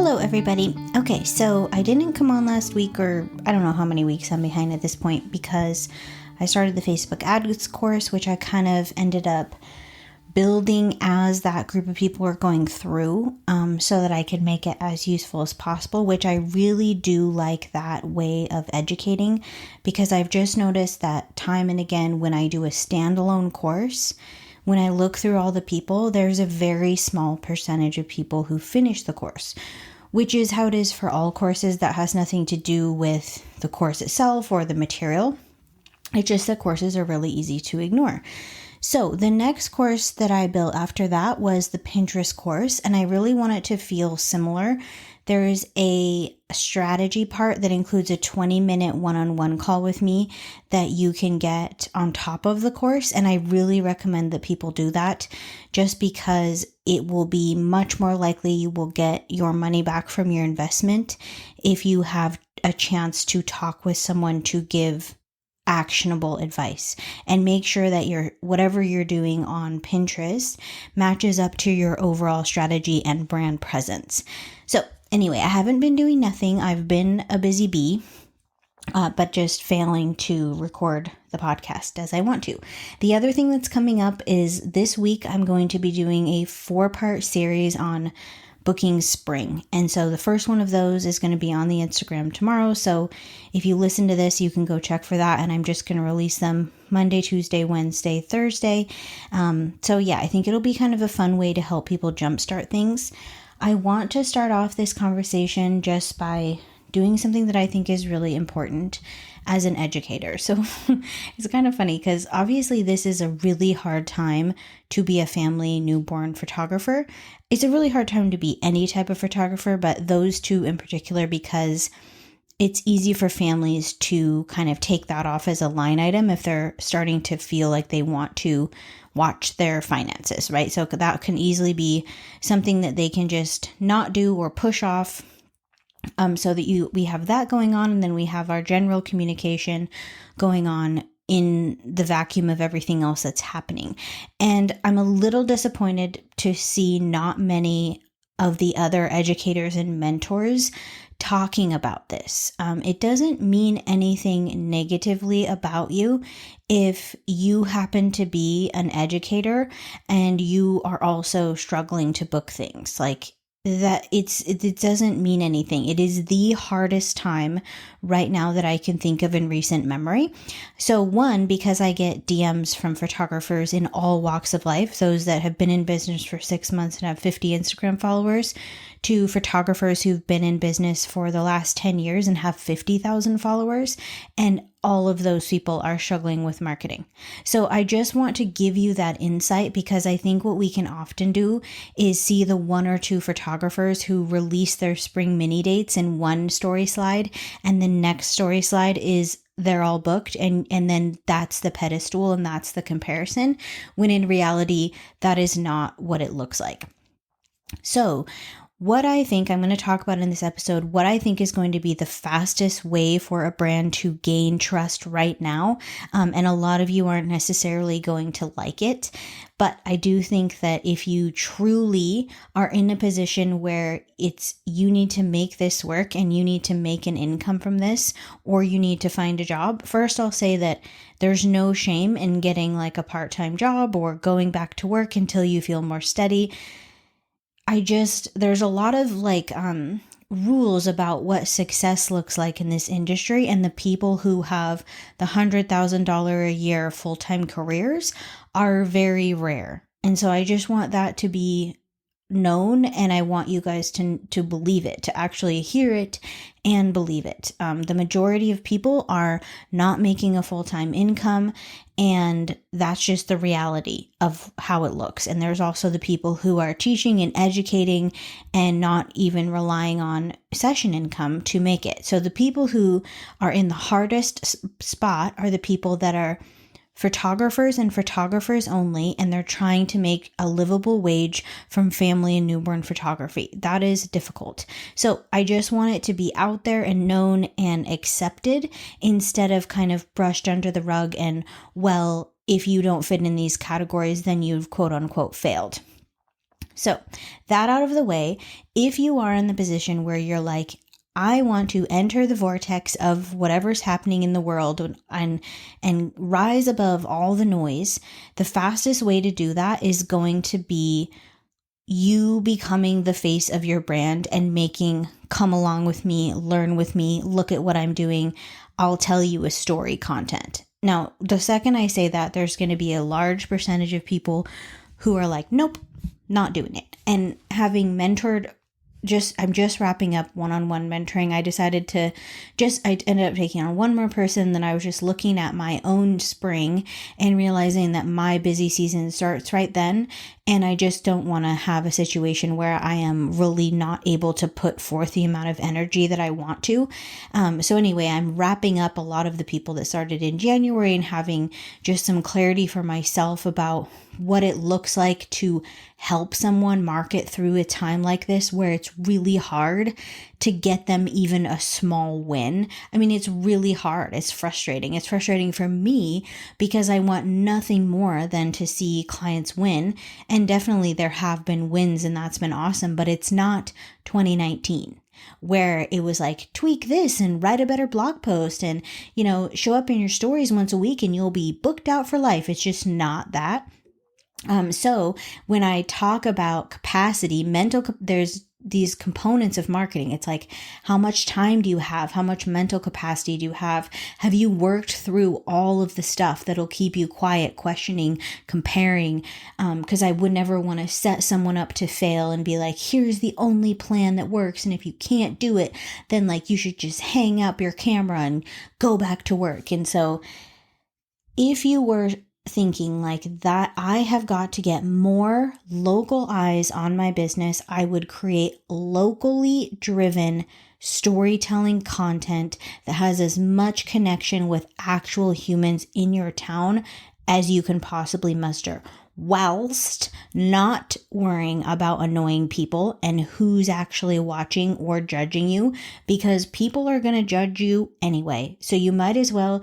Hello, everybody. Okay, so I didn't come on last week, or I don't know how many weeks I'm behind at this point, because I started the Facebook Ads course, which I kind of ended up building as that group of people were going through, so that I could make it as useful as possible, which I really do like that way of educating, because I've just noticed that time and again when I do a standalone course, when I look through all the people, there's a very small percentage of people who finish the course, which is how it is for all courses. That has nothing to do with the course itself or the material. It's just that courses are really easy to ignore. So the next course that I built after that was the Pinterest course, and I really want it to feel similar. There is a strategy part that includes a 20-minute one-on-one call with me that you can get on top of the course, and I really recommend that people do that, just because it will be much more likely you will get your money back from your investment if you have a chance to talk with someone to give actionable advice, and make sure that whatever you're doing on Pinterest matches up to your overall strategy and brand presence. So anyway, I haven't been doing nothing. I've been a busy bee, but just failing to record the podcast as I want to. The other thing that's coming up is this week I'm going to be doing a 4-part series on booking spring. And so the first one of those is going to be on the Instagram tomorrow. So if you listen to this, you can go check for that. And I'm just going to release them Monday, Tuesday, Wednesday, Thursday. So yeah, I think it'll be kind of a fun way to help people jumpstart things. I want to start off this conversation just by doing something that I think is really important as an educator. So it's kind of funny because obviously this is a really hard time to be a family newborn photographer. It's a really hard time to be any type of photographer, but those two in particular, because it's easy for families to kind of take that off as a line item if they're starting to feel like they want to watch their finances, right? So that can easily be something that they can just not do or push off. So that we have that going on, and then we have our general communication going on in the vacuum of everything else that's happening. And I'm a little disappointed to see not many of the other educators and mentors talking about this. It doesn't mean anything negatively about you if you happen to be an educator and you are also struggling to book things. Like, that it doesn't mean anything. It is the hardest time right now that I can think of in recent memory. So one, because I get DMs from photographers in all walks of life, those that have been in business for 6 months and have 50 Instagram followers, to photographers who've been in business for the last 10 years and have 50,000 followers. And all of those people are struggling with marketing. So I just want to give you that insight, because I think what we can often do is see the 1 or 2 photographers who release their spring mini dates in one story slide, and the next story slide is they're all booked, and then that's the pedestal and that's the comparison, when in reality, that is not what it looks like. So what I think I'm going to talk about in this episode, what I think is going to be the fastest way for a brand to gain trust right now. And a lot of you aren't necessarily going to like it, but I do think that if you truly are in a position where you need to make this work and you need to make an income from this, or you need to find a job, first I'll say that there's no shame in getting like a part-time job or going back to work until you feel more steady. There's a lot of rules about what success looks like in this industry, and the people who have the $100,000 a year full-time careers are very rare. And so I just want that to be known, and I want you guys to believe it, to actually hear it and believe it. The majority of people are not making a full-time income, and that's just the reality of how it looks. And there's also the people who are teaching and educating and not even relying on session income to make it. So the people who are in the hardest spot are the people that are photographers and photographers only, and they're trying to make a livable wage from family and newborn photography. That is difficult. So I just want it to be out there and known and accepted, instead of kind of brushed under the rug and, well, if you don't fit in these categories, then you've quote unquote failed. So that out of the way, if you are in the position where you're like, I want to enter the vortex of whatever's happening in the world and rise above all the noise, the fastest way to do that is going to be you becoming the face of your brand and making come along with me, learn with me, look at what I'm doing, I'll tell you a story content. Now, the second I say that, there's going to be a large percentage of people who are like, nope, not doing it. And having mentored, I'm just wrapping up one-on-one mentoring. I ended up taking on one more person. Then I was just looking at my own spring and realizing that my busy season starts right then. And I just don't want to have a situation where I am really not able to put forth the amount of energy that I want to. So anyway, I'm wrapping up a lot of the people that started in January and having just some clarity for myself about what it looks like to help someone market through a time like this where it's really hard to get them even a small win. I mean, it's really hard. It's frustrating. It's frustrating for me because I want nothing more than to see clients win. And definitely there have been wins and that's been awesome, but it's not 2019 where it was like tweak this and write a better blog post and, show up in your stories once a week and you'll be booked out for life. It's just not that. So when I talk about capacity, there's these components of marketing. It's like, how much time do you have? How much mental capacity do you have? Have you worked through all of the stuff that'll keep you quiet, questioning, comparing? Because I would never want to set someone up to fail and be like, here's the only plan that works. And if you can't do it, then you should just hang up your camera and go back to work. And so if you were thinking like that, I have got to get more local eyes on my business, I would create locally driven storytelling content that has as much connection with actual humans in your town as you can possibly muster, whilst not worrying about annoying people and who's actually watching or judging you, because people are going to judge you anyway. So you might as well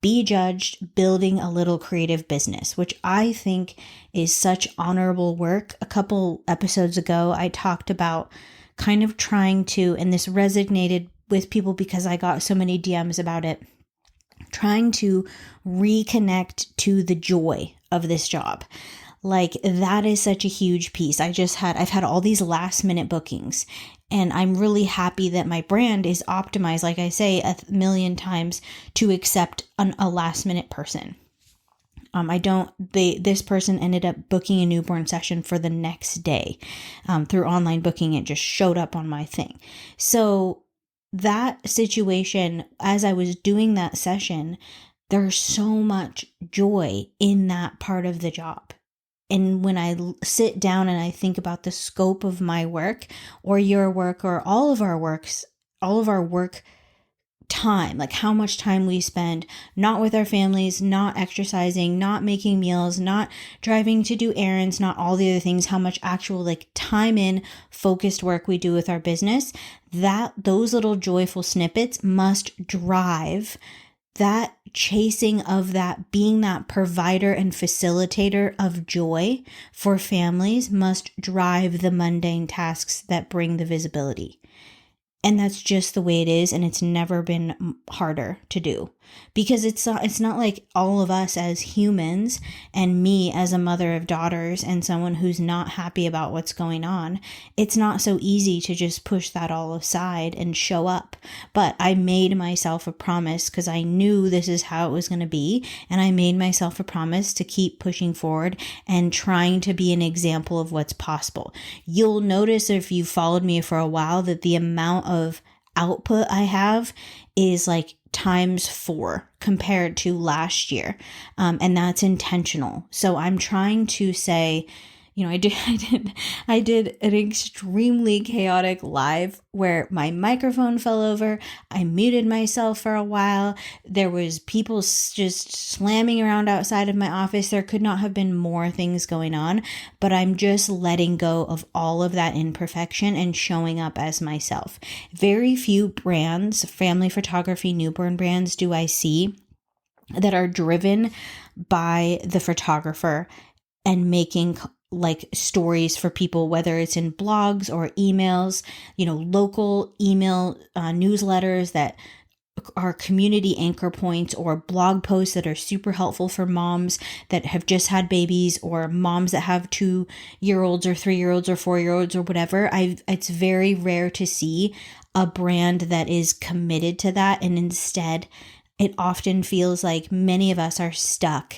be judged building a little creative business, which I think is such honorable work. A couple episodes ago, I talked about kind of trying to, and this resonated with people because I got so many DMs about it, trying to reconnect to the joy of this job. That is such a huge piece. I've had all these last minute bookings and I'm really happy that my brand is optimized, like I say, 1,000,000 times to accept a last minute person. This person ended up booking a newborn session for the next day, through online booking. It just showed up on my thing. So that situation, as I was doing that session, there's so much joy in that part of the job. And when I sit down and I think about the scope of my work or your work or all of our work time, like how much time we spend not with our families, not exercising, not making meals, not driving to do errands, not all the other things, how much actual time in focused work we do with our business, those little joyful snippets must drive that chasing of that, being that provider and facilitator of joy for families must drive the mundane tasks that bring the visibility. And that's just the way it is. And it's never been harder to do because it's not like all of us as humans and me as a mother of daughters and someone who's not happy about what's going on. It's not so easy to just push that all aside and show up. But I made myself a promise because I knew this is how it was going to be. And I made myself a promise to keep pushing forward and trying to be an example of what's possible. You'll notice if you followed me for a while that the amount of output I have is times 4 compared to last year. And that's intentional. So I'm trying to say, I did an extremely chaotic live where my microphone fell over. I muted myself for a while. There was people just slamming around outside of my office. There could not have been more things going on, but I'm just letting go of all of that imperfection and showing up as myself. Very few brands, family photography, newborn brands, do I see that are driven by the photographer and making like stories for people, whether it's in blogs or emails, local email newsletters that are community anchor points, or blog posts that are super helpful for moms that have just had babies, or moms that have 2-year-olds or 3-year-olds or 4-year-olds or whatever. It's very rare to see a brand that is committed to that. And instead, it often feels like many of us are stuck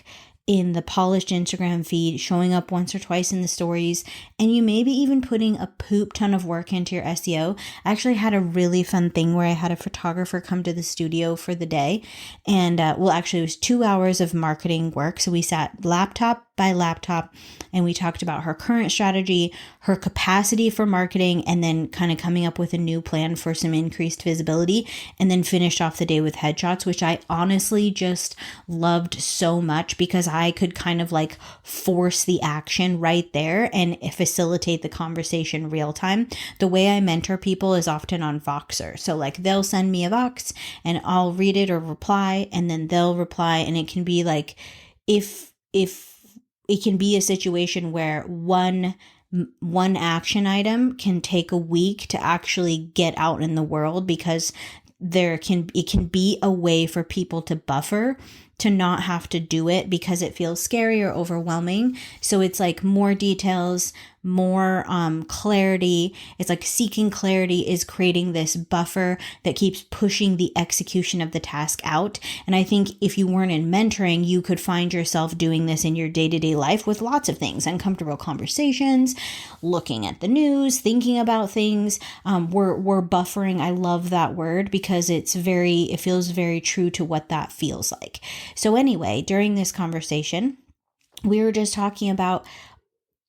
in the polished Instagram feed, showing up once or twice in the stories, and you maybe even putting a poop ton of work into your SEO. I actually had a really fun thing where I had a photographer come to the studio for the day, and actually it was 2 hours of marketing work. So we sat laptop by laptop and we talked about her current strategy, her capacity for marketing, and then kind of coming up with a new plan for some increased visibility, and then finished off the day with headshots, which I honestly just loved so much because I could kind of like force the action right there and facilitate the conversation real time. The way I mentor people is often on Voxer. So like they'll send me a Vox and I'll read it or reply, and then they'll reply, and it can be like, if it can be a situation where one action item can take a week to actually get out in the world, because it can be a way for people to buffer, to not have to do it because it feels scary or overwhelming. So it's like more details, more clarity. It's like seeking clarity is creating this buffer that keeps pushing the execution of the task out. And I think if you weren't in mentoring, you could find yourself doing this in your day-to-day life with lots of things: uncomfortable conversations, looking at the news, thinking about things. We're buffering. I love that word because it feels very true to what that feels like. So anyway, during this conversation, we were just talking about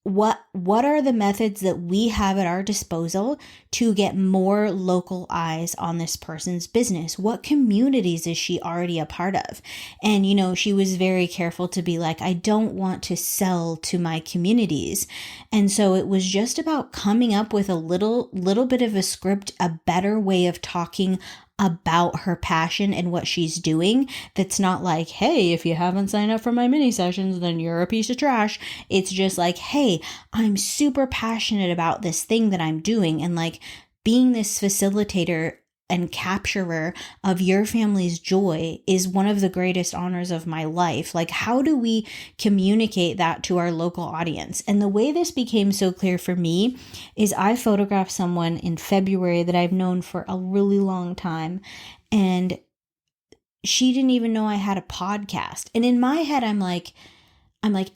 what are the methods that we have at our disposal to get more local eyes on this person's business? What communities is she already a part of? And, she was very careful to be like, I don't want to sell to my communities. And so it was just about coming up with a little bit of a script, a better way of talking about her passion and what she's doing. That's not like, hey, if you haven't signed up for my mini sessions, then you're a piece of trash. It's just like, hey, I'm super passionate about this thing that I'm doing. And like being this facilitator and capturer of your family's joy is one of the greatest honors of my life. Like, how do we communicate that to our local audience? And the way this became so clear for me is I photographed someone in February that I've known for a really long time, and she didn't even know I had a podcast. And in my head, I'm like,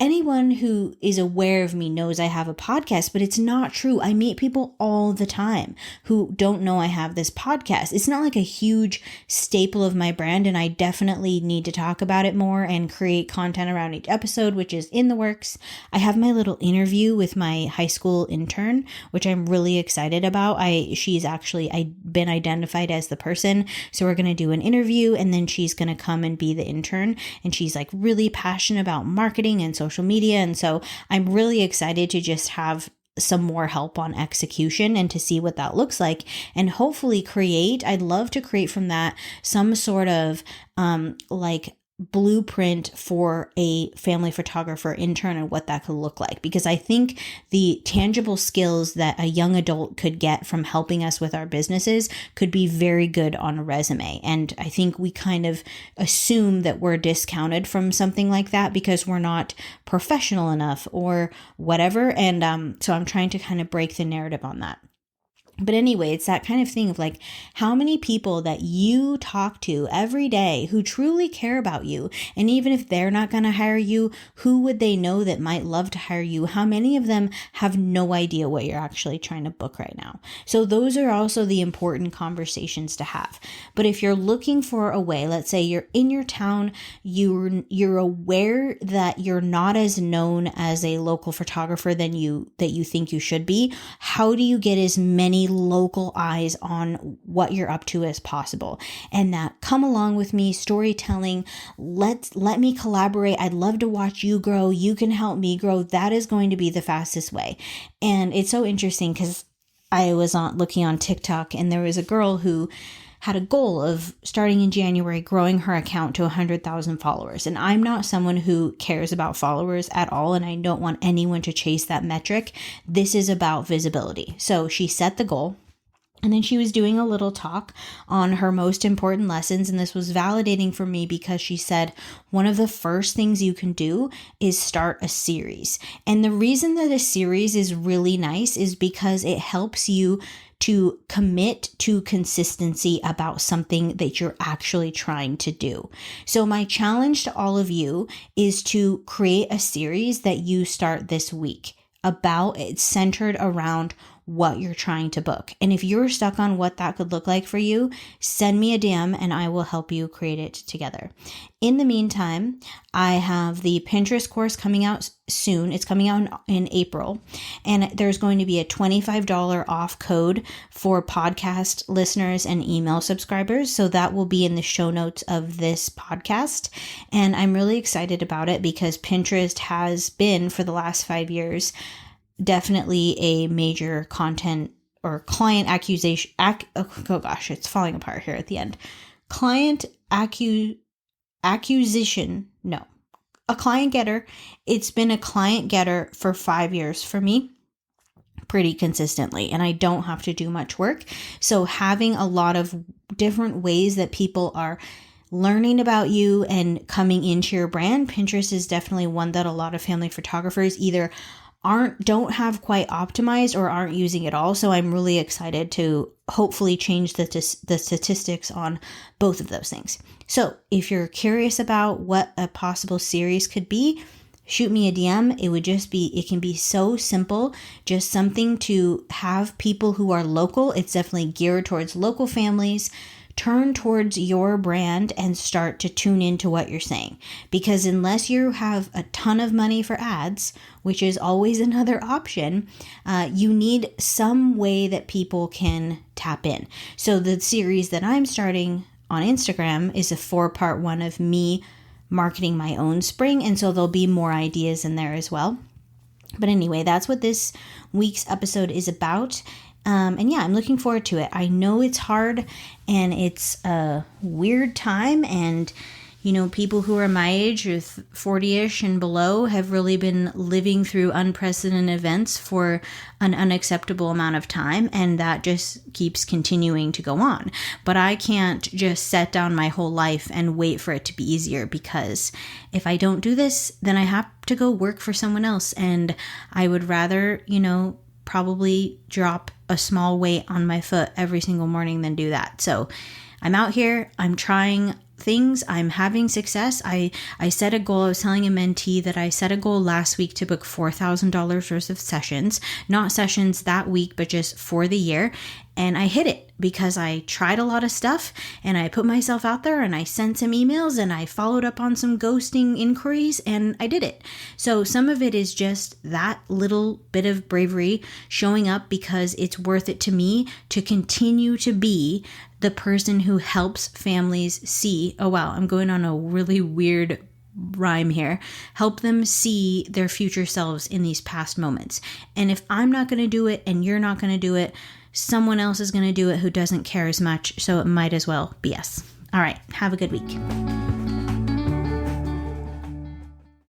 anyone who is aware of me knows I have a podcast, but it's not true. I meet people all the time who don't know I have this podcast. It's not like a huge staple of my brand, and I definitely need to talk about it more and create content around each episode, which is in the works. I have my little interview with my high school intern, which I'm really excited about. She's actually been identified as the person. So we're going to do an interview, and then she's going to come and be the intern. And she's like really passionate about marketing and social media. And so I'm really excited to just have some more help on execution and to see what that looks like, and hopefully I'd love to create from that some sort of like blueprint for a family photographer intern and what that could look like. Because I think the tangible skills that a young adult could get from helping us with our businesses could be very good on a resume. And I think we kind of assume that we're discounted from something like that because we're not professional enough or whatever. And so I'm trying to kind of break the narrative on that. But anyway, it's that kind of thing of like, how many people that you talk to every day who truly care about you, and even if they're not going to hire you, who would they know that might love to hire you? How many of them have no idea what you're actually trying to book right now? So those are also the important conversations to have. But if you're looking for a way, let's say you're in your town, you're aware that you're not as known as a local photographer that you think you should be. How do you get as many local eyes on what you're up to as possible? And that come along with me, storytelling, let me collaborate. I'd love to watch you grow. You can help me grow. That is going to be the fastest way. And it's so interesting because I was looking on TikTok, and there was a girl who had a goal of starting in January, growing her account to 100,000 followers. And I'm not someone who cares about followers at all, and I don't want anyone to chase that metric. This is about visibility. So she set the goal. And then she was doing a little talk on her most important lessons. And this was validating for me because she said, one of the first things you can do is start a series. And the reason that a series is really nice is because it helps you to commit to consistency about something that you're actually trying to do. So my challenge to all of you is to create a series that you start this week it's centered around what you're trying to book. And if you're stuck on what that could look like for you, send me a DM and I will help you create it together. In the meantime, I have the Pinterest course coming out soon. It's coming out in April, and there's going to be a $25 off code for podcast listeners and email subscribers. So that will be in the show notes of this podcast. And I'm really excited about it because Pinterest has been, for the last 5 years, definitely a major content or client accusation. It's falling apart here at the end. A client getter. It's been a client getter for 5 years for me, pretty consistently, and I don't have to do much work. So having a lot of different ways that people are learning about you and coming into your brand, Pinterest is definitely one that a lot of family photographers either don't have quite optimized or aren't using it all. So I'm really excited to hopefully change the statistics on both of those things. So if you're curious about what a possible series could be, shoot me a DM. It can be so simple, just something to have people who are local. It's definitely geared towards local families. Turn towards your brand and start to tune into what you're saying. Because unless you have a ton of money for ads, which is always another option, you need some way that people can tap in. So the series that I'm starting on Instagram is a 4-part one of me marketing my own spring. And so there'll be more ideas in there as well. But anyway, that's what this week's episode is about. And yeah, I'm looking forward to it. I know it's hard and it's a weird time, and people who are my age, or 40-ish and below, have really been living through unprecedented events for an unacceptable amount of time, and that just keeps continuing to go on. But I can't just set down my whole life and wait for it to be easier, because if I don't do this, then I have to go work for someone else, and I would rather, probably drop a small weight on my foot every single morning than do that. So I'm out here, I'm trying things, I'm having success. I set a goal. I was telling a mentee that I set a goal last week to book $4,000 worth of sessions, not sessions that week, but just for the year. And I hit it because I tried a lot of stuff and I put myself out there and I sent some emails and I followed up on some ghosting inquiries and I did it. So some of it is just that little bit of bravery showing up because it's worth it to me to continue to be the person who helps families see, oh wow, I'm going on a really weird rhyme here, help them see their future selves in these past moments. And if I'm not going to do it and you're not going to do it, someone else is going to do it who doesn't care as much, so it might as well be us. All right, have a good week.